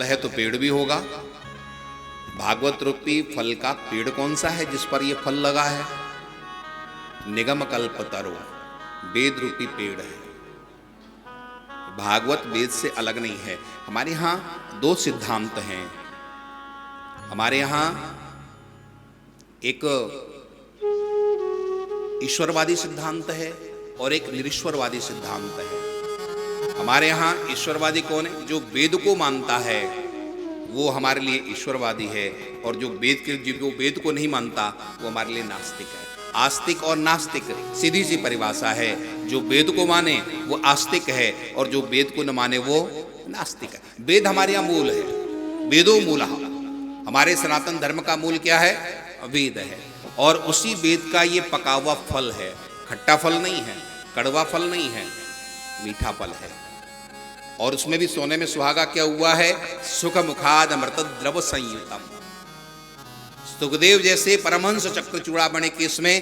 है तो पेड़ भी होगा। भागवत रूपी फल का पेड़ कौन सा है जिस पर यह फल लगा है? निगम कल्पतरो, वेद रूपी पेड़ है। भागवत वेद से अलग नहीं है। हमारे यहाँ दो सिद्धांत हैं। हमारे यहाँ एक ईश्वरवादी सिद्धांत है और एक निरीश्वरवादी सिद्धांत है। हमारे यहाँ ईश्वरवादी कौन है? जो वेद को मानता है वो हमारे लिए ईश्वरवादी है, और जो वेद को नहीं मानता वो हमारे लिए नास्तिक है। आस्तिक और नास्तिक सीधी सी परिभाषा है। जो वेद को माने वो आस्तिक है और जो वेद को न माने वो नास्तिक है। वेद हमारे यहाँ मूल है, वेदो मूलः। हमारे सनातन धर्म का मूल क्या है? वेद है। और उसी वेद का ये पका हुआ फल है। खट्टा फल नहीं है, कड़वा फल नहीं है, मीठा फल है। और उसमें भी सोने में सुहागा क्या हुआ है? सुख मुखाद अमृत द्रव संयुतम। सुखदेव जैसे परमहंस चक्र चूड़ामणि की इसमें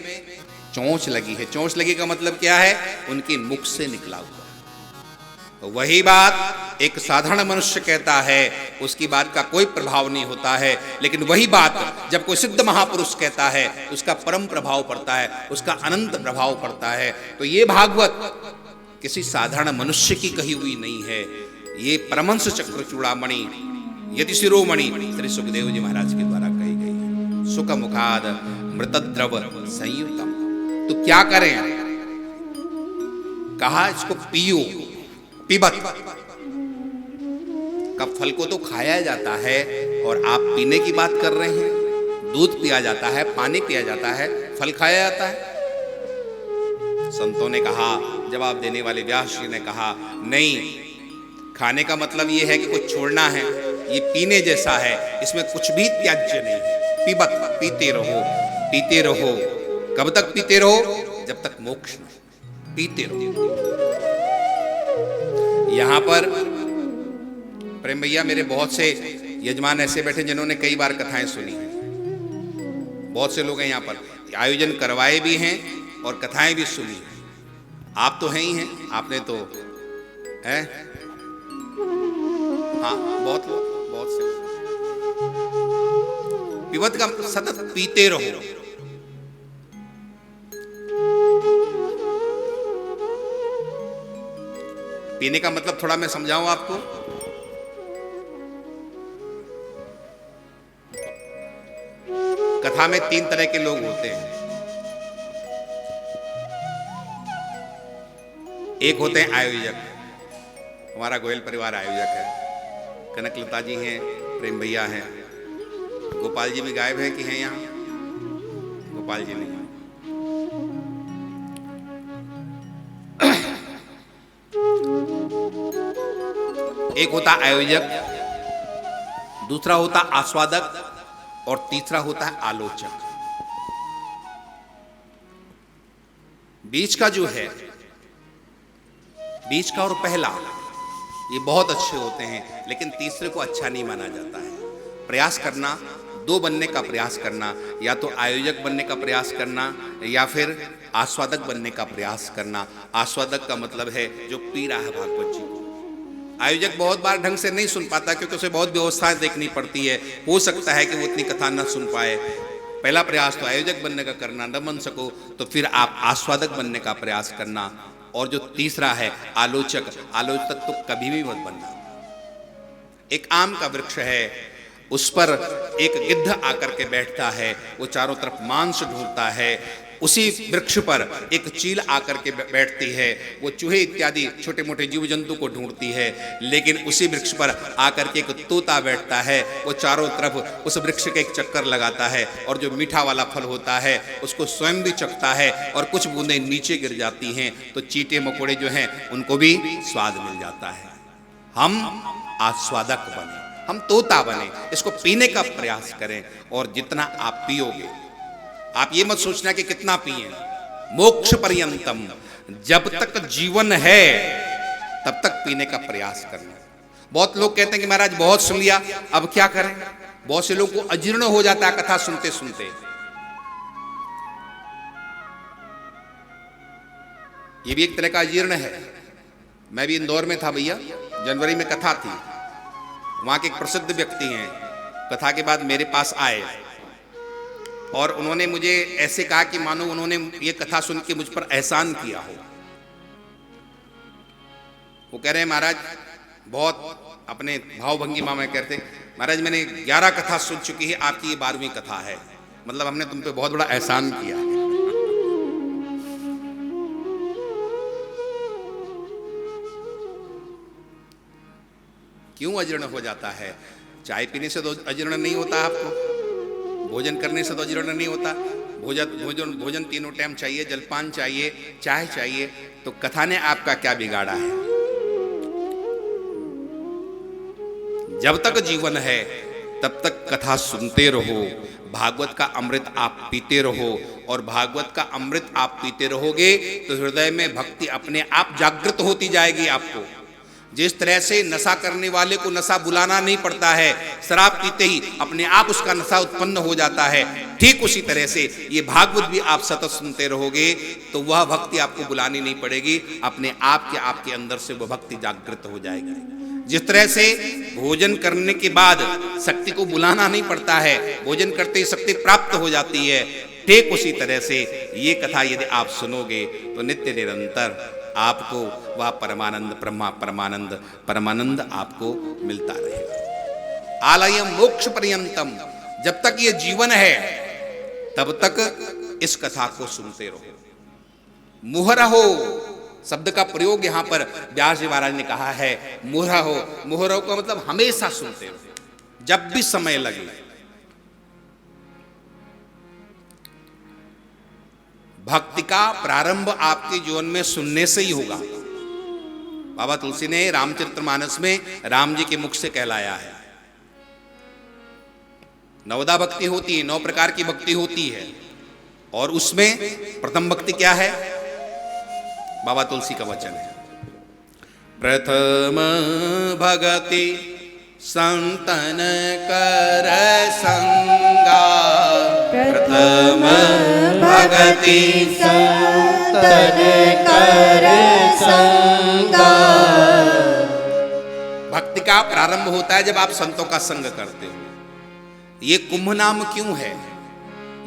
चोंच लगी है। चोंच लगी का मतलब क्या है? उनके मुख से निकला हुआ। तो वही बात एक साधारण मनुष्य कहता है, उसकी बात का कोई प्रभाव नहीं होता है। लेकिन वही बात जब कोई सिद्ध महापुरुष कहता है उसका परम प्रभाव पड़ता है, उसका अनंत प्रभाव पड़ता है। तो ये भागवत किसी साधारण मनुष्य की कही हुई नहीं है। ये परमहंस चक्र चूड़ामणि यति शिरोमणि श्री सुखदेव जी महाराज के द्वारा कही गई है। सुख मुखाद मृतद्रव संयुतम। तो क्या करें? कहा इसको पियो, पिबत। कब फल को तो खाया जाता है और आप पीने की बात कर रहे हैं। दूध पिया जाता है, पानी पिया जाता है, फल खाया जाता है। संतों ने कहा, जवाब देने वाले व्यास जी ने कहा, नहीं, खाने का मतलब यह है कि कुछ छोड़ना है। ये पीने जैसा है, इसमें कुछ भी त्याज्य नहीं है। पिबत, पीते रहो, पीते रहो। कब तक पीते रहो? जब तक मोक्ष न। पीते रहो। यहां पर प्रेम भैया, मेरे बहुत से यजमान ऐसे बैठे जिन्होंने कई बार कथाएं सुनी हैं। बहुत से लोग हैं यहाँ पर, आयोजन करवाए भी हैं और कथाएं भी सुनी हैं। आप तो हैं ही हैं, आपने तो है। हाँ, बहुत लोग, बहुत से। पिबत का सतत पीते रहो। पीने का मतलब थोड़ा मैं समझाऊं आपको। कथा में 3 तरह के लोग होते हैं। एक होते हैं आयोजक। हमारा गोयल परिवार आयोजक है। कनकलता जी हैं, प्रेम भैया हैं, गोपाल जी भी गायब हैं कि हैं यहाँ? गोपाल जी नहीं। एक होता आयोजक, दूसरा होता आस्वादक और तीसरा होता है आलोचक। बीच का जो है, बीच का और पहला, ये बहुत अच्छे होते हैं, लेकिन तीसरे को अच्छा नहीं माना जाता है। प्रयास करना, 2 बनने का प्रयास करना, या तो आयोजक बनने का प्रयास करना या फिर आस्वादक बनने का प्रयास करना। आस्वादक का मतलब है जो पी रहा है भागवत जी को। आयोजक बहुत बार ढंग से नहीं सुन पाता क्योंकि उसे बहुत व्यवस्थाएं देखनी पड़ती है। हो सकता है कि वो इतनी कथा न सुन पाए। पहला प्रयास तो आयोजक बनने का करना, न बन सको तो फिर आप आस्वादक बनने का प्रयास करना। और जो तीसरा है आलोचक, आलोचक तो कभी भी मत बनना। एक आम का वृक्ष है, उस पर एक गिद्ध आकर के बैठता है, वो चारों तरफ मांस ढूंढता है। उसी वृक्ष पर एक चील आकर के बैठती है, वो चूहे इत्यादि छोटे मोटे जीव जंतु को ढूंढती है। लेकिन उसी वृक्ष पर आकर के एक तोता बैठता है, वो चारों तरफ उस वृक्ष के एक चक्कर लगाता है और जो मीठा वाला फल होता है उसको स्वयं भी चखता है और कुछ बूंदें नीचे गिर जाती हैं तो चींटे मकोड़े जो हैं उनको भी स्वाद मिल जाता है। हम आस्वादक बने, हम तोता बने, इसको पीने का प्रयास करें। और जितना आप पियोगे, आप ये मत सोचना कि कितना पिए, मोक्ष पर्यंतम, जब तक जीवन है तब तक पीने का प्रयास करना। बहुत लोग कहते हैं कि महाराज बहुत सुन लिया, अब क्या करें। बहुत से लोगों को अजीर्ण हो जाता है कथा सुनते सुनते। ये भी एक तरह का अजीर्ण है। मैं भी इंदौर में था भैया, जनवरी में कथा थी। वहाँ के एक प्रसिद्ध व्यक्ति हैं, कथा के बाद मेरे पास आए और उन्होंने मुझे ऐसे कहा कि मानो उन्होंने ये कथा सुन के मुझ पर एहसान किया हो। वो कह रहे हैं महाराज, बहुत अपने भावभंगिमा में कहते, महाराज मैंने 11 कथा सुन चुकी है, आपकी ये 12वीं कथा है, मतलब हमने तुम पे बहुत बड़ा एहसान किया है। क्यों अजीर्ण हो जाता है? चाय पीने से तो अजीर्ण नहीं होता आपको, भोजन करने से तो अजीर्ण नहीं होता। भोजन तीनों टाइम चाहिए, जलपान चाहिए, चाय चाहिए, तो कथा ने आपका क्या बिगाड़ा है? जब तक जीवन है तब तक कथा सुनते रहो, भागवत का अमृत आप पीते रहो, और भागवत का अमृत आप पीते रहोगे तो हृदय में भक्ति अपने आप जागृत होती जाएगी आपको। जिस तरह से नशा करने वाले को नशा बुलाना नहीं पड़ता है, शराब पीते ही अपने आप उसका नशा उत्पन्न हो जाता है, ठीक उसी तरह से ये भागवत भी आप सतत सुनते रहोगे तो वह भक्ति आपको बुलानी नहीं पड़ेगी, अपने आप के आपके अंदर से वह भक्ति जागृत हो जाएगी। जिस तरह से भोजन करने के बाद शक्ति को बुलाना नहीं पड़ता है, भोजन करते ही शक्ति प्राप्त हो जाती है, ठीक उसी तरह से ये कथा यदि आप सुनोगे तो नित्य निरंतर आपको वह परमानंद ब्रह्मा परमानंद आपको मिलता रहेगा। आलयम मोक्ष पर्यंतम, जब तक ये जीवन है तब तक इस कथा को सुनते रहो। मुहरहो शब्द का प्रयोग यहां पर व्यास जी महाराज ने कहा है, मुहरहो। मुहरहो का मतलब हमेशा सुनते रहो, जब भी समय लगे। भक्ति का प्रारंभ आपके जीवन में सुनने से ही होगा। बाबा तुलसी ने रामचरितमानस में राम जी के मुख से कहलाया है। नवदा भक्ति होती है, 9 प्रकार की भक्ति होती है, और उसमें प्रथम भक्ति क्या है? बाबा तुलसी का वचन है, प्रथम भगति संतन कर संगा, प्रथम भगति संतन कर संगा। भक्ति का प्रारंभ होता है जब आप संतों का संग करते हो। ये कुंभ नाम क्यों है?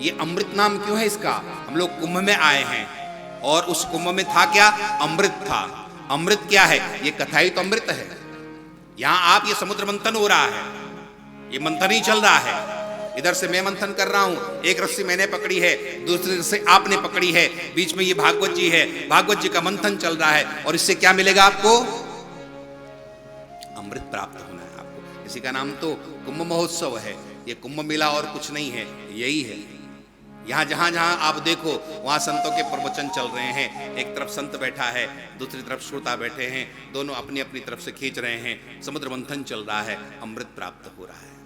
ये अमृत नाम क्यों है इसका? हम लोग कुंभ में आए हैं और उस कुंभ में था क्या? अमृत था। अमृत क्या है? ये कथा ही तो अमृत है। यहां आप, ये समुद्र मंथन हो रहा है, ये मंथन ही चल रहा है। इधर से मैं मंथन कर रहा हूं, एक रस्सी मैंने पकड़ी है, दूसरी रस्सी आपने पकड़ी है, बीच में ये भागवत जी है, भागवत जी का मंथन चल रहा है, और इससे क्या मिलेगा आपको? अमृत प्राप्त होना है आपको। इसी का नाम तो कुंभ महोत्सव है। ये कुंभ मेला और कुछ नहीं है, यही है। यहाँ जहां जहां आप देखो वहां संतों के प्रवचन चल रहे हैं। एक तरफ संत बैठा है, दूसरी तरफ श्रोता बैठे हैं, दोनों अपनी अपनी तरफ से खींच रहे हैं, समुद्र मंथन चल रहा है, अमृत प्राप्त हो रहा है।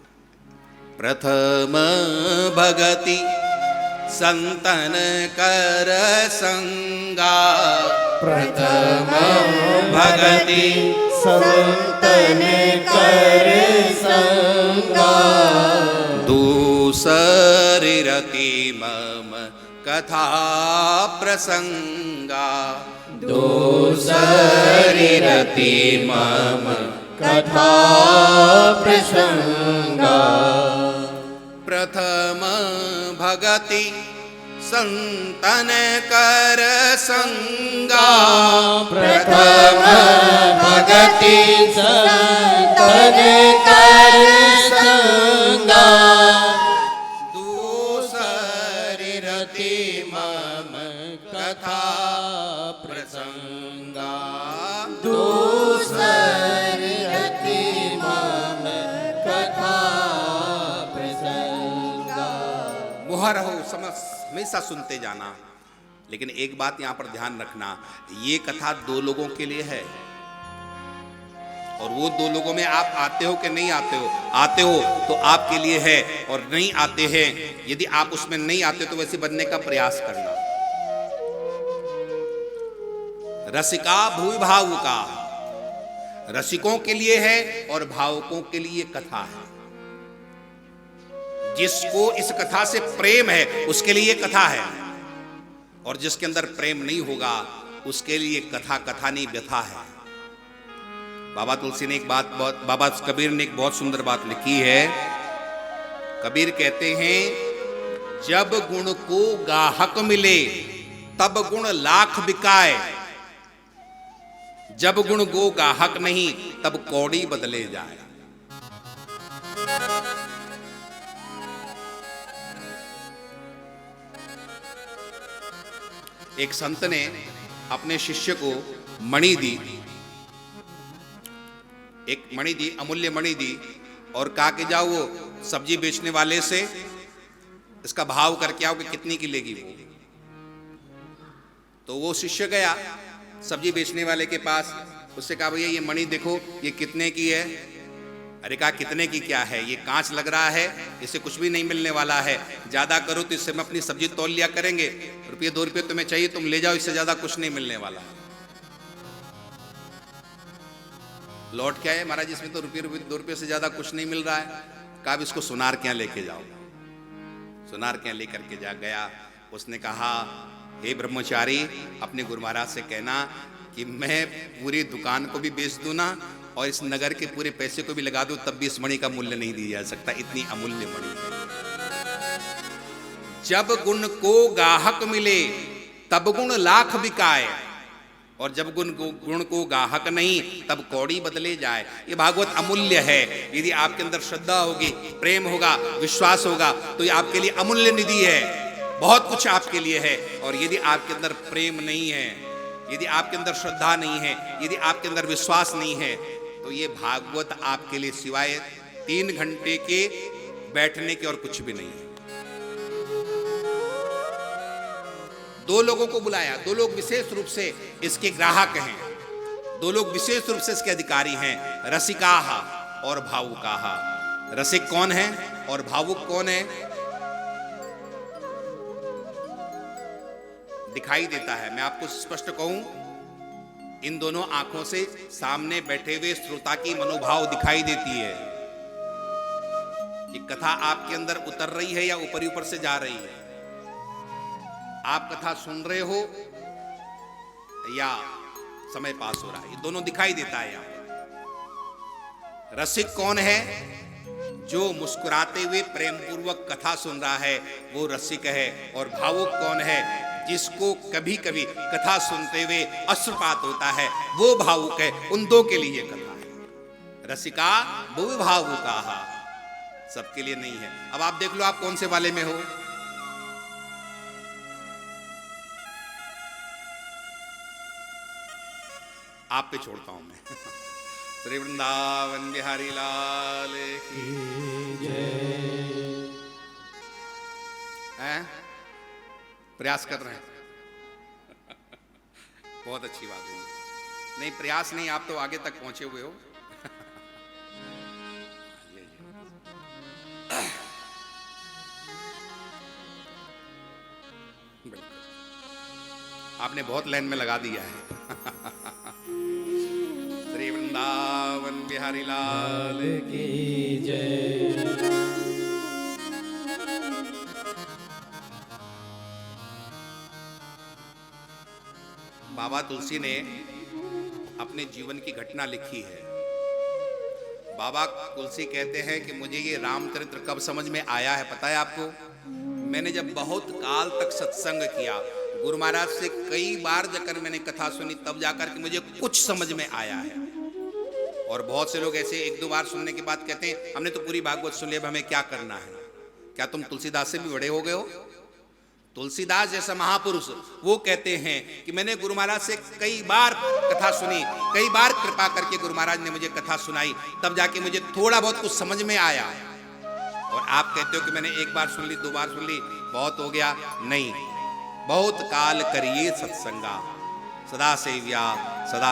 प्रथम भगति संतन कर संगा, प्रथम भगति संतन कर संगा, दूसरी रति मम कथा प्रसंगा, दूसरी रति मम कथा प्रसंगा। प्रथम भगति संतन कर संगा, प्रथम भगति संतन कर संगा, दूसरी रति मम कथा प्रसंगा, दूसरी रति मम कथा प्रसंगा। मुहर हो, हमेशा सुनते जाना। लेकिन एक बात यहां पर ध्यान रखना, ये कथा 2 लोगों के लिए है, और वो 2 लोगों में आप आते हो कि नहीं आते हो? आते हो तो आपके लिए है, और नहीं आते हैं, यदि आप उसमें नहीं आते तो वैसे बनने का प्रयास करना। रसिका भूमि भावुका, रसिकों के लिए है और भावुकों के लिए कथा है। जिसको इस कथा से प्रेम है उसके लिए कथा है, और जिसके अंदर प्रेम नहीं होगा उसके लिए कथा कथा नहीं व्यथा है। बाबा तुलसी ने बाबा कबीर ने एक बहुत सुंदर बात लिखी है। कबीर कहते हैं, जब गुण को गाहक मिले तब गुण लाख बिकाए, जब गुण को गाहक नहीं तब कौड़ी बदले जाए। एक संत ने अपने शिष्य को मणि दी, एक मणि दी, अमूल्य मणि दी, और कहा कि जाओ वो सब्जी बेचने वाले से इसका भाव करके आओ कि कितनी की लेगी वो। तो वो शिष्य गया सब्जी बेचने वाले के पास, उससे कहा भैया ये मणि देखो ये कितने की है। अरे कहा कितने की क्या है, ये कांच लग रहा है, इससे कुछ भी नहीं मिलने वाला है, ज्यादा करो तो इससे हम अपनी सब्जी तौल लिया करेंगे, रुपये 2 रुपये तुम्हें चाहिए तुम ले जाओ, इससे ज्यादा कुछ नहीं मिलने वाला। लौट क्या है महाराज, इसमें तो रुपये 2 रुपये से ज्यादा कुछ नहीं मिल रहा है। कहा इसको सुनार के यहाँ लेके जाओ। सुनार के यहाँ लेकर के जा गया। उसने कहा, हे ब्रह्मचारी, अपने गुरु महाराज से कहना कि मैं पूरी दुकान को भी बेच दूं ना और इस नगर के पूरे पैसे को भी लगा दूं, तब भी इस मणि का मूल्य नहीं दिया जा सकता, इतनी अमूल्य मणि है। जब गुण को गाहक मिले तब गुण लाख बिकाए, और जब गुण को गाहक नहीं तब कौड़ी बदले जाए। ये भागवत अमूल्य है। यदि आपके अंदर श्रद्धा होगी, प्रेम होगा, विश्वास होगा, तो ये आपके लिए अमूल्य निधि है, बहुत कुछ आपके लिए है। और यदि आपके अंदर प्रेम नहीं है, यदि आपके अंदर श्रद्धा नहीं है, यदि आपके अंदर विश्वास नहीं है, तो ये भागवत आपके लिए सिवाय 3 घंटे के बैठने के और कुछ भी नहीं है। 2 लोगों को बुलाया, 2 लोग विशेष रूप से इसके ग्राहक हैं, 2 लोग विशेष रूप से इसके अधिकारी हैं, रसिकाह और भावुकाह। रसिक कौन है और भावुक कौन है? दिखाई देता है। मैं आपको स्पष्ट कहूं, इन दोनों आंखों से सामने बैठे हुए श्रोता की मनोभाव दिखाई देती है कि कथा आपके अंदर उतर रही है या ऊपर ही ऊपर से जा रही है। आप कथा सुन रहे हो या समय पास हो रहा है, ये दोनों दिखाई देता है यहां पर। रसिक कौन है? जो मुस्कुराते हुए प्रेम पूर्वक कथा सुन रहा है वो रसिक है। और भावुक कौन है? जिसको कभी कभी कथा सुनते हुए अश्रुपात होता है, वो भावुक है। उन 2 के लिए कथा है। रसिका वो भावुका, सबके लिए नहीं है। अब आप देख लो आप कौन से वाले में हो। आप पे छोड़ता हूं मैं। श्री वृंदावन बिहारी लाल की जय। प्रयास कर रहे हैं, बहुत अच्छी बात है। नहीं प्रयास नहीं, आप तो आगे तक पहुंचे हुए हो। आपने बहुत लाइन में लगा दिया है। श्री वृंदावन बिहारी लाल की जय। बाबा तुलसी ने अपने जीवन की घटना लिखी है। बाबा तुलसी कहते हैं कि मुझे ये रामचरित्र कब समझ में आया है पता है आपको? मैंने जब बहुत काल तक सत्संग किया, गुरु महाराज से कई बार जाकर मैंने कथा सुनी, तब जाकर के मुझे कुछ समझ में आया है। और बहुत से लोग ऐसे 1-2 बार सुनने के बाद कहते हैं हमने तो पूरी भागवत सुन ली, अब हमें क्या करना है? क्या तुम तुलसीदास से भी बड़े हो गए हो? तुलसीदास जैसा महापुरुष वो कहते हैं कि मैंने गुरु महाराज से कई बार कथा सुनी, कई बार कृपा करके गुरु महाराज ने मुझे कथा सुनाई, तब जाके मुझे थोड़ा बहुत कुछ समझ में आया। और आप कहते हो कि मैंने 1 बार सुन ली, 2 बार सुन ली, बहुत हो गया। नहीं, बहुत काल करिए सत्संगा, सदा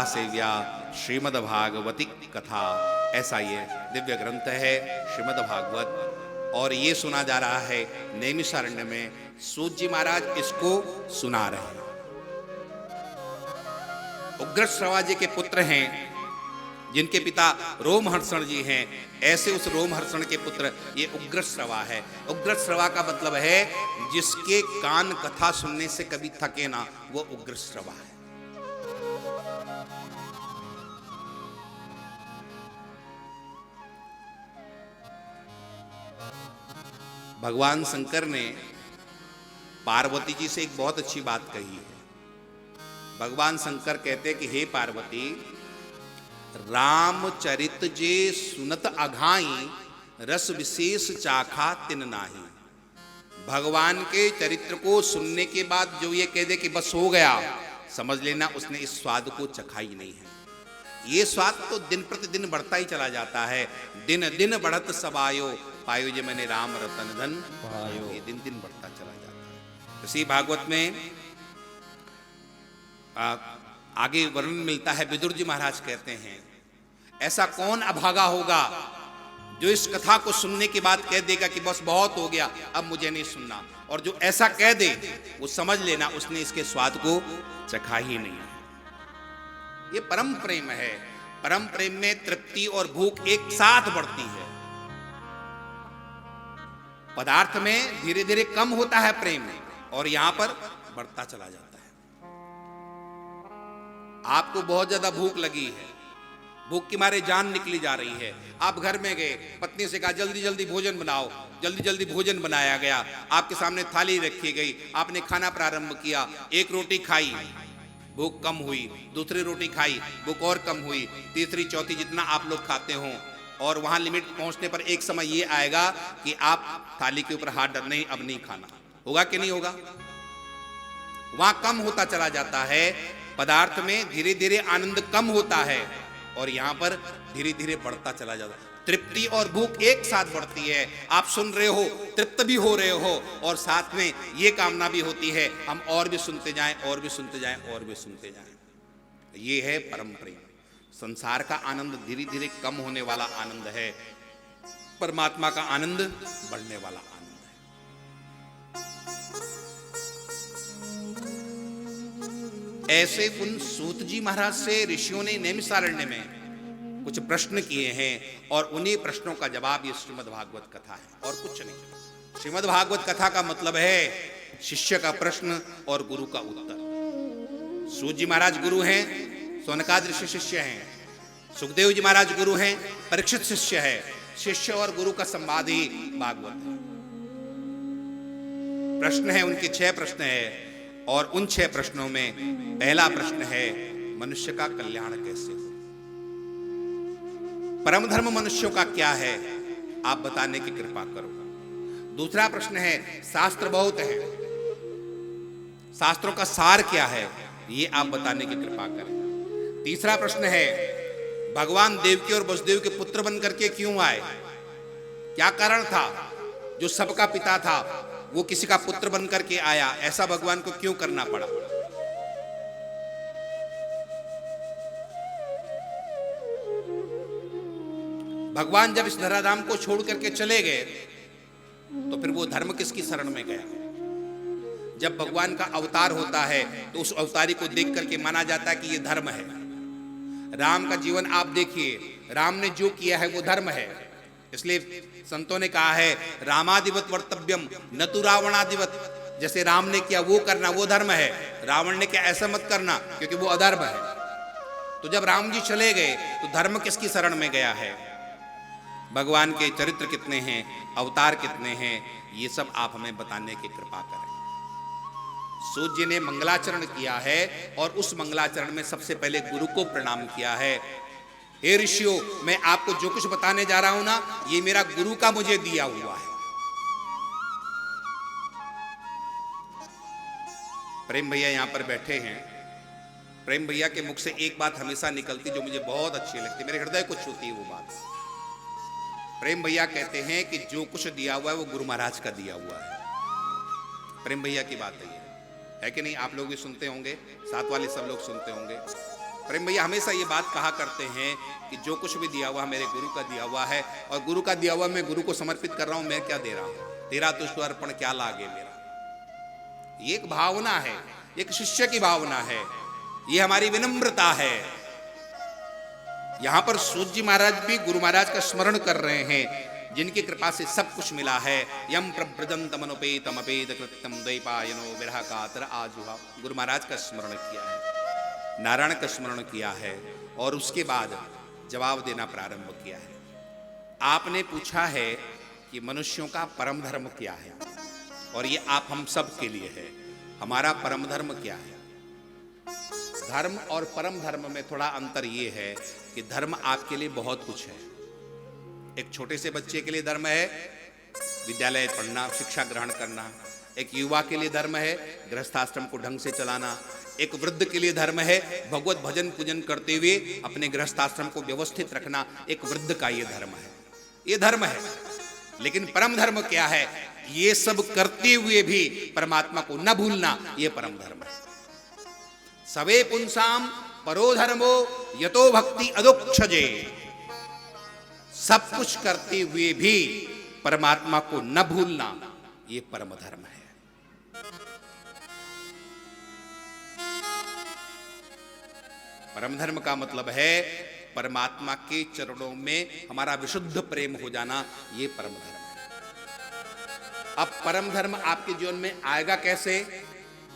सेव्या श्रीमद् भागवती कथा। ऐसा ये दिव्य ग्रंथ है श्रीमद् भागवत, और ये सुना जा रहा है नैमिषारण्य में। सूत जी महाराज इसको सुना रहे हैं। उग्रश्रवा जी के पुत्र हैं, जिनके पिता रोमहर्षण जी हैं। ऐसे उस रोमहर्षण के पुत्र ये उग्रश्रवा है। उग्रश्रवा का मतलब है जिसके कान कथा सुनने से कभी थके ना, वो उग्रश्रवा है। भगवान शंकर ने पार्वती जी से एक बहुत अच्छी बात कही है। भगवान शंकर कहते हैं कि हे पार्वती, रामचरित जे सुनत अघाई, रस विशेष चाखा तिन नाही। भगवान के चरित्र को सुनने के बाद जो ये कह दे कि बस हो गया, समझ लेना उसने इस स्वाद को चखा ही नहीं है। ये स्वाद तो दिन प्रतिदिन बढ़ता ही चला जाता है। दिन दिन बढ़त सबायो, पायो जे मैंने राम रतन धन पायो। ये दिन दिन बढ़ता चला जाता है। इसी भागवत में आगे वर्णन मिलता है। विदुर जी महाराज कहते हैं, ऐसा कौन अभागा होगा जो इस कथा को सुनने के बाद कह देगा कि बस बहुत हो गया, अब मुझे नहीं सुनना। और जो ऐसा कह दे वो समझ लेना उसने इसके स्वाद को चखा ही नहीं है। ये परम प्रेम है। परम प्रेम में तृप्ति और भूख एक साथ बढ़ती है। पदार्थ में धीरे धीरे कम होता है प्रेम, और यहां पर बढ़ता चला जाता है। आपको बहुत ज्यादा भूख लगी है, भूख के मारे जान निकली जा रही है। आप घर में गए, पत्नी से कहा जल्दी जल्दी भोजन बनाओ, जल्दी जल्दी भोजन बनाया गया। आपके सामने थाली रखी गई, आपने खाना प्रारंभ किया। एक रोटी खाई, भूख कम हुई। दूसरी रोटी खाई, भूख और कम हुई। तीसरी चौथी, जितना आप लोग खाते हो। और वहां लिमिट पहुंचने पर एक समय ये आएगा कि आप थाली के ऊपर हाथ डाल, नहीं अब नहीं खाना। होगा कि नहीं होगा? वहां कम होता चला जाता है। पदार्थ में धीरे धीरे आनंद कम होता है, और यहां पर धीरे धीरे बढ़ता चला जाता है। तृप्ति और भूख एक साथ बढ़ती है। आप सुन रहे हो, तृप्त भी हो रहे हो, और साथ में ये कामना भी होती है हम और भी सुनते जाएं, और भी सुनते जाएं, और भी सुनते जाएं। ये है परम प्रेम। संसार का आनंद धीरे धीरे कम होने वाला आनंद है, परमात्मा का आनंद बढ़ने वाला आनंद है। ऐसे उन सूत जी महाराज से ऋषियों ने नैमिषारण्य में कुछ प्रश्न किए हैं, और उन्हीं प्रश्नों का जवाब ये श्रीमद् भागवत कथा है, और कुछ नहीं। श्रीमद् भागवत कथा का मतलब है शिष्य का प्रश्न और गुरु का उत्तर। सूत जी महाराज गुरु हैं, सौनकादि ऋषि शिष्य हैं। सुखदेव जी महाराज गुरु हैं, परीक्षित शिष्य है। शिष्य और गुरु का संवाद ही भागवत है। प्रश्न है उनके 6 प्रश्न है, और उन 6 प्रश्नों में पहला प्रश्न है मनुष्य का कल्याण कैसे हो। परम धर्म मनुष्यों का क्या है, आप बताने की कृपा करो। दूसरा प्रश्न है शास्त्र बहुत है, शास्त्रों का सार क्या है, ये आप बताने की कृपा करें। तीसरा प्रश्न है भगवान देवकी और वसुदेव के पुत्र बनकर के क्यों आए, क्या कारण था। जो सबका पिता था वो किसी का पुत्र बनकर के आया, ऐसा भगवान को क्यों करना पड़ा। भगवान जब इस धराधाम को छोड़ करके चले गए तो फिर वो धर्म किसकी शरण में गया। जब भगवान का अवतार होता है तो उस अवतारी को देख करके माना जाता है कि ये धर्म है। राम का जीवन आप देखिए, राम ने जो किया है वो धर्म है। इसलिए संतों ने कहा है रामादिवत वर्तव्यम न तु रावणादिवत। जैसे राम ने किया वो करना, वो धर्म है। रावण ने क्या, ऐसा मत करना, क्योंकि वो अधर्म है। तो जब राम जी चले गए तो धर्म किसकी शरण में गया है। भगवान के चरित्र कितने हैं, अवतार कितने हैं, ये सब आप हमें बताने की कृपा करें। सूत जी ने मंगलाचरण किया है, और उस मंगलाचरण में सबसे पहले गुरु को प्रणाम किया है। हे ऋषियों, मैं आपको जो कुछ बताने जा रहा हूं ना, ये मेरा गुरु का मुझे दिया हुआ है। प्रेम भैया यहां पर बैठे हैं। प्रेम भैया के मुख से एक बात हमेशा निकलती जो मुझे बहुत अच्छी लगती, मेरे हृदय को छूती है वो बात। प्रेम भैया कहते हैं कि जो कुछ दिया हुआ है वो गुरु महाराज का दिया हुआ है। प्रेम भैया की बात है कि नहीं? आप लोग भी सुनते होंगे, साथ वाले सब लोग सुनते होंगे। प्रेम भैया हमेशा ये बात कहा करते हैं कि जो कुछ भी दिया हुआ मेरे गुरु का दिया हुआ है, और गुरु का दिया हुआ मैं गुरु को समर्पित कर रहा हूं। मैं क्या दे रहा हूं, तेरा तुझको अर्पण क्या लागे मेरा। ये एक भावना है, एक शिष्य की भावना है, ये हमारी विनम्रता है। यहां पर सूत जी महाराज भी गुरु महाराज का स्मरण कर रहे हैं, जिनकी कृपा से सब कुछ मिला है। यम प्रव्रजंतम अनुपेतम अपेत कृत्यम द्वैपायनो विरह कातर आजुहा। गुरु महाराज का स्मरण किया है, नारायण का स्मरण किया है, और उसके बाद जवाब देना प्रारंभ किया है। आपने पूछा है कि मनुष्यों का परम धर्म क्या है, और ये आप हम सब के लिए है। हमारा परम धर्म क्या है? धर्म और परम धर्म में थोड़ा अंतर ये है कि धर्म आपके लिए बहुत कुछ है। एक छोटे से बच्चे के लिए धर्म है विद्यालय पढ़ना, शिक्षा ग्रहण करना। एक युवा के लिए धर्म है गृहस्थाश्रम को ढंग से चलाना। एक वृद्ध के लिए धर्म है भगवत भजन पूजन करते हुए अपने गृहस्थाश्रम को व्यवस्थित रखना। एक वृद्ध का ये धर्म है, ये धर्म है। लेकिन परम धर्म क्या है? ये सब करते हुए भी परमात्मा को न भूलना, ये परम धर्म है। सवे पुंसाम परो धर्मो यतो भक्ति अदोक्षजे। सब कुछ करते हुए भी परमात्मा को न भूलना, ये परम धर्म है। परम धर्म का मतलब है परमात्मा के चरणों में हमारा विशुद्ध प्रेम हो जाना, ये परम धर्म है। अब परम धर्म आपके जीवन में आएगा कैसे?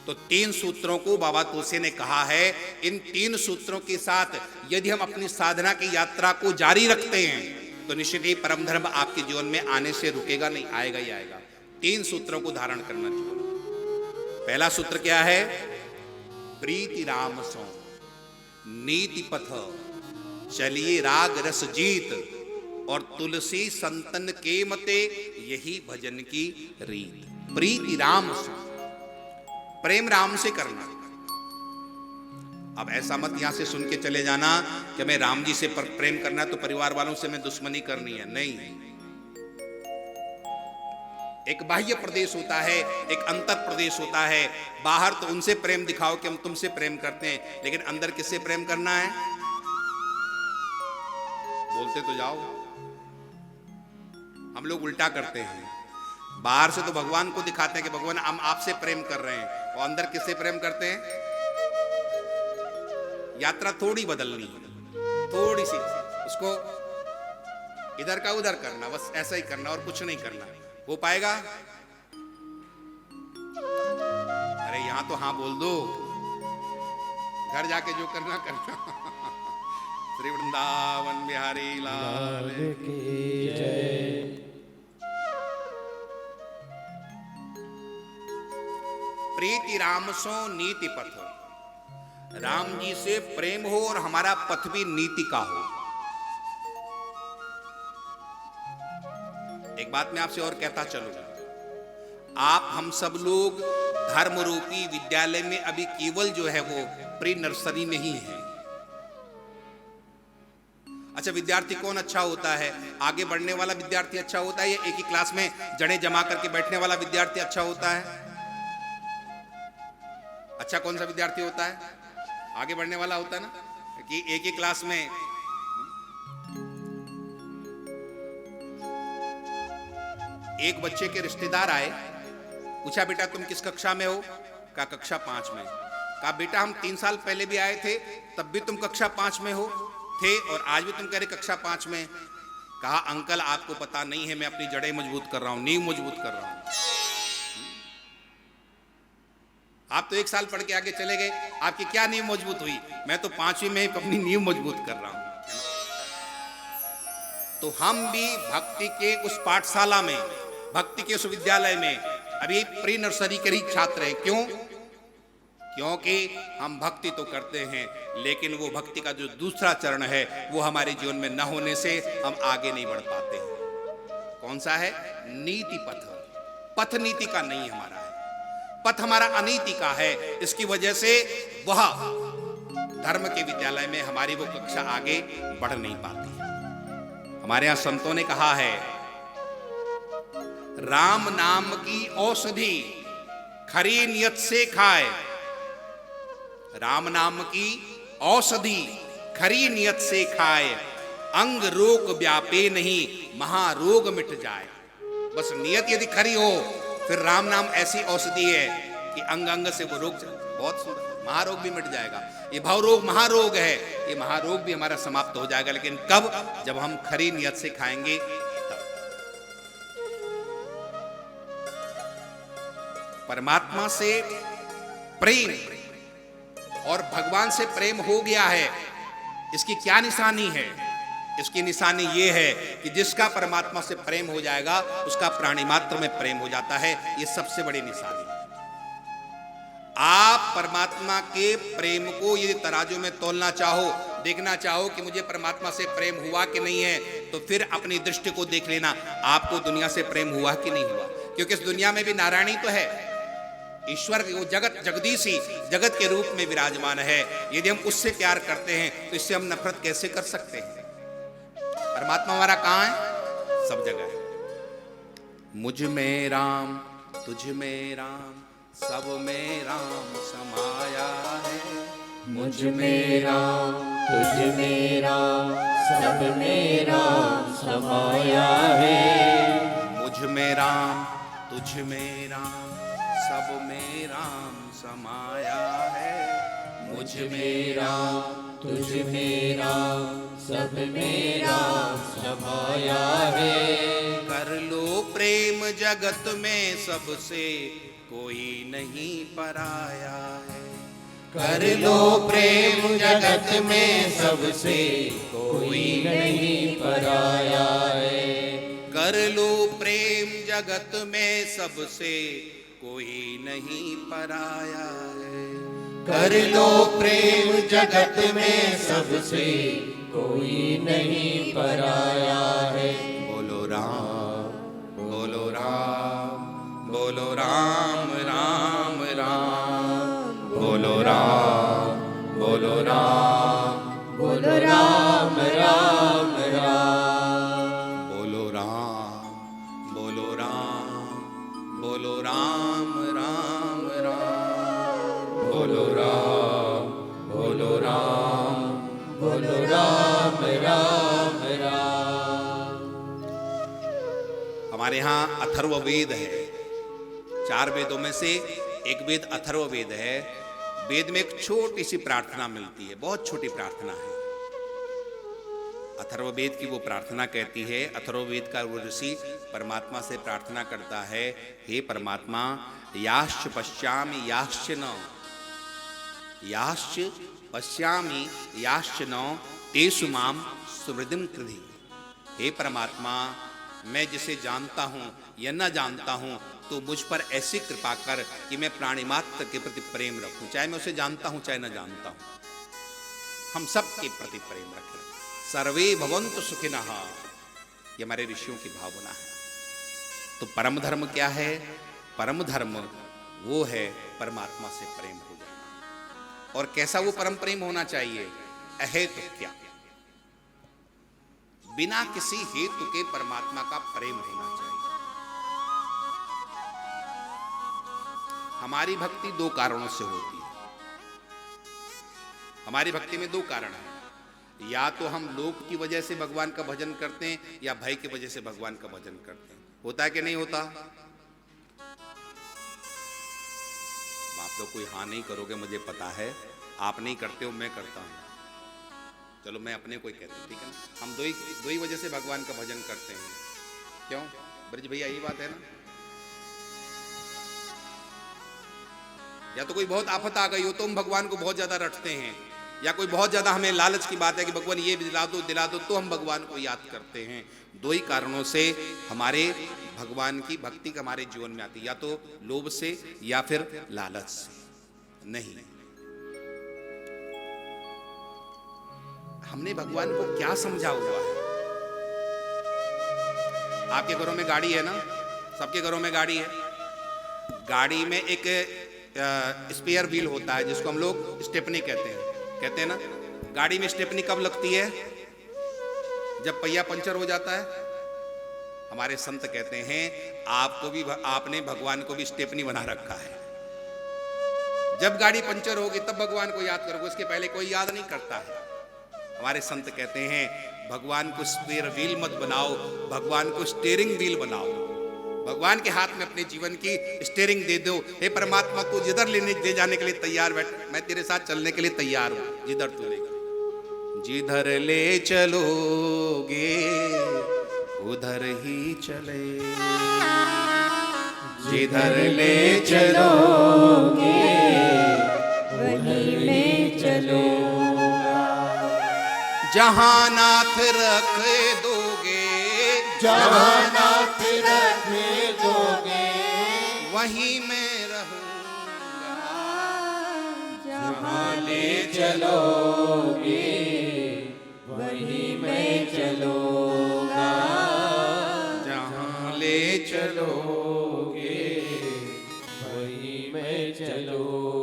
तो 3 सूत्रों को बाबा तुलसी ने कहा है। इन 3 सूत्रों के साथ यदि हम अपनी साधना की यात्रा को जारी रखते हैं तो निश्चित ही परम धर्म आपके जीवन में आने से रुकेगा नहीं, आएगा ही आएगा। 3 सूत्रों को धारण करना चाहिए। पहला सूत्र क्या है? प्रीति राम सो नीति पथ चलिए राग रस जीत, और तुलसी संतन के मते यही भजन की रीत। प्रीति राम से, प्रेम राम से करना। अब ऐसा मत यहां से सुन के चले जाना कि मैं राम जी से प्रेम करना है तो परिवार वालों से मैं दुश्मनी करनी है। नहीं, एक बाह्य प्रदेश होता है, एक अंतर प्रदेश होता है। बाहर तो उनसे प्रेम दिखाओ कि हम तुमसे प्रेम करते हैं, लेकिन अंदर किससे प्रेम करना है? बोलते तो जाओ। हम लोग उल्टा करते हैं। बाहर से तो भगवान को दिखाते हैं कि भगवान हम आपसे प्रेम कर रहे हैं, और अंदर किससे प्रेम करते हैं? यात्रा थोड़ी बदलनी है, थोड़ी सी उसको इधर का उधर करना, बस ऐसा ही करना और कुछ नहीं करना। हो पाएगा? अरे यहां तो हाँ बोल दो, घर जाके जो करना करना। श्री वृंदावन बिहारी लाल की जय। प्रीति राम सो नीति पथ। राम जी से प्रेम हो और हमारा पथ भी नीति का हो। एक बात मैं आपसे और कहता चलूंगा, आप हम सब लोग धर्म रूपी विद्यालय में अभी केवल जो है वो प्री नर्सरी में ही है। अच्छा, विद्यार्थी कौन अच्छा होता है? आगे बढ़ने वाला विद्यार्थी अच्छा होता है, या एक ही क्लास में जड़ें जमा करके बैठने वाला विद्यार्थी अच्छा होता है? अच्छा कौन सा विद्यार्थी होता है? आगे बढ़ने वाला होता है ना, कि एक ही क्लास में एक बच्चे के रिश्तेदार आए, पूछा बेटा तुम किस कक्षा में हो? कहा कक्षा 5 में। कहा बेटा हम 3 साल पहले भी आए थे, तब भी तुम कक्षा 5 में हो थे, और आज भी तुम कह रहे कक्षा 5 में। कहा अंकल आपको पता नहीं है, मैं अपनी जड़ें मजबूत कर रहा हूं, नींव मजबूत कर रहा हूं। आप तो 1 साल पढ़ के आगे चले गए, आपकी क्या नींव मजबूत हुई? मैं तो 5वीं में अपनी नींव मजबूत कर रहा हूं। तो हम भी भक्ति के उस पाठशाला में, भक्ति के उस विद्यालय में अभी प्री नर्सरी के ही छात्र हैं। क्यों? क्योंकि हम भक्ति तो करते हैं, लेकिन वो भक्ति का जो दूसरा चरण है वो हमारे जीवन में न होने से हम आगे नहीं बढ़ पाते हैं। कौन सा है? नीति पथ। पथ नीति का नहीं हमारा है, पथ हमारा अनीति का है। इसकी वजह से वह धर्म के विद्यालय में हमारी वो कक्षा आगे बढ़ नहीं पाती। हमारे यहां संतों ने कहा है, राम नाम की औषधि खरी नियत से खाए। राम नाम की औषधि खरी नियत से खाए, अंग रोग व्यापे नहीं महारोग मिट जाए। बस नियत यदि खरी हो, फिर राम नाम ऐसी औषधि है कि अंग अंग से वो रोग, बहुत सुंदर, महारोग भी मिट जाएगा। ये भाव रोग महारोग है, ये महारोग भी हमारा समाप्त हो जाएगा। लेकिन कब? जब हम खरी नियत से खाएंगे तब। परमात्मा से प्रेम और भगवान से प्रेम हो गया है, इसकी क्या निशानी है? इसकी निशानी ये है कि जिसका परमात्मा से प्रेम हो जाएगा उसका प्राणी मात्र में प्रेम हो जाता है। ये सबसे बड़ी निशानी है। आप परमात्मा के प्रेम को यदि तराजू में तोलना चाहो, देखना चाहो कि मुझे परमात्मा से प्रेम हुआ कि नहीं है, तो फिर अपनी दृष्टि को देख लेना, आपको दुनिया से प्रेम हुआ कि नहीं हुआ। क्योंकि इस दुनिया में भी नारायण ही तो है, ईश्वर वो जगत जगदीश ही जगत के रूप में विराजमान है। यदि हम उससे प्यार करते हैं तो इससे हम नफरत कैसे कर सकते हैं। परमात्मा हमारा कहाँ है? सब जगह है। मुझ में राम तुझ में राम सब में राम समाया है। मुझ में राम तुझ में राम सब में राम समाया है। मुझ में राम तुझ में राम सब में राम समाया है। मुझ में राम तुझ में राम सब में राम समाया है। कर लो प्रेम जगत में सबसे कोई नहीं पराया है। कर लो प्रेम जगत में सबसे कोई नहीं पराया है। कर लो प्रेम जगत में सबसे कोई नहीं पराया है। कर लो प्रेम जगत में सबसे कोई नहीं पराया है। बोलो राम बोलो राम बोलो राम राम राम बोलो राम बोलो राम बोलो राम राम राम बोलो राम बोलो राम बोलो राम राम राम बोलो राम बोलो राम बोलो राम राम राम। हमारे यहाँ अथर्ववेद है। 4 वेदों में से एक वेद अथर्ववेद है। वेद में एक छोटी सी प्रार्थना मिलती है, बहुत छोटी प्रार्थना है। अथर्ववेद की वो प्रार्थना कहती है, अथर्ववेद का वो ऋषि परमात्मा से प्रार्थना करता है, हे परमात्मा याश्च पश्यामि याश्च न, याश्च पश्यामि याश्च न तेषु माम सुहृदिं कृधि। हे परमात्मा, मैं जिसे जानता हूँ या न जानता हूँ तो मुझ पर ऐसी कृपा कर कि मैं प्राणी मात्र के प्रति प्रेम रखूं, चाहे मैं उसे जानता हूं चाहे न जानता हूं। हम सब के प्रति प्रेम रखें। सर्वे भवन्तु सुखिनः, ये हमारे ऋषियों की भावना है। तो परम धर्म क्या है? परम धर्म वो है परमात्मा से प्रेम हो जाना। और कैसा वो परम प्रेम होना चाहिए? अहेतु क्या, बिना किसी हेतु के परमात्मा का प्रेम होना चाहिए। हमारी भक्ति 2 कारणों से होती है। हमारी भक्ति में 2 कारण हैं। या तो हम लोभ की वजह से भगवान का भजन करते हैं या भय की वजह से भगवान का भजन करते हैं। होता है कि नहीं होता? आप लोग कोई हाँ नहीं करोगे, मुझे पता है। आप नहीं करते हो, मैं करता हूं। चलो मैं अपने को ही कहता हूं, ठीक है ना। हम दो ही वजह से भगवान का भजन करते हैं। क्यों ब्रज भैया? यही बात है ना। या तो कोई बहुत आफत आ गई हो तो हम भगवान को बहुत ज्यादा रटते हैं, या कोई बहुत ज्यादा हमें लालच की बात है कि भगवान ये दिला दो तो हम भगवान को याद करते हैं। 2 ही कारणों से हमारे भगवान की भक्ति हमारे जीवन में आती है, या तो लोभ से या फिर लालच से। नहीं, हमने भगवान को क्या समझा हुआ है? आपके घरों में गाड़ी है ना, सबके घरों में गाड़ी है। गाड़ी में एक स्पेयर व्हील होता है जिसको हम लोग स्टेपनी कहते हैं ना। गाड़ी में स्टेपनी कब लगती है? जब पहिया पंचर हो जाता है। हमारे संत कहते हैं आपने भगवान को भी स्टेपनी बना रखा है। जब गाड़ी पंचर होगी तब भगवान को याद करोगे, उसके पहले कोई याद नहीं करता है। हमारे संत कहते हैं भगवान को स्पेयर व्हील मत बनाओ, भगवान को स्टीयरिंग व्हील बनाओ। भगवान के हाथ में अपने जीवन की स्टीयरिंग दे दो। हे परमात्मा, तू जिधर ले जाने के लिए तैयार बैठ, मैं तेरे साथ चलने के लिए तैयार हूं। जिधर तू ले, जिधर ले चलोगे उधर ही चले, जिधर ले चलोगे वहीं ले चलो, जहाँ नाथ रख दोगे, जहाँ नाथ रख दोगे, वहीं मैं रहूँगा। जहाँ ले चलोगे वहीं मैं चलूँगा। जहाँ ले चलो वहीं मैं चलूँगा।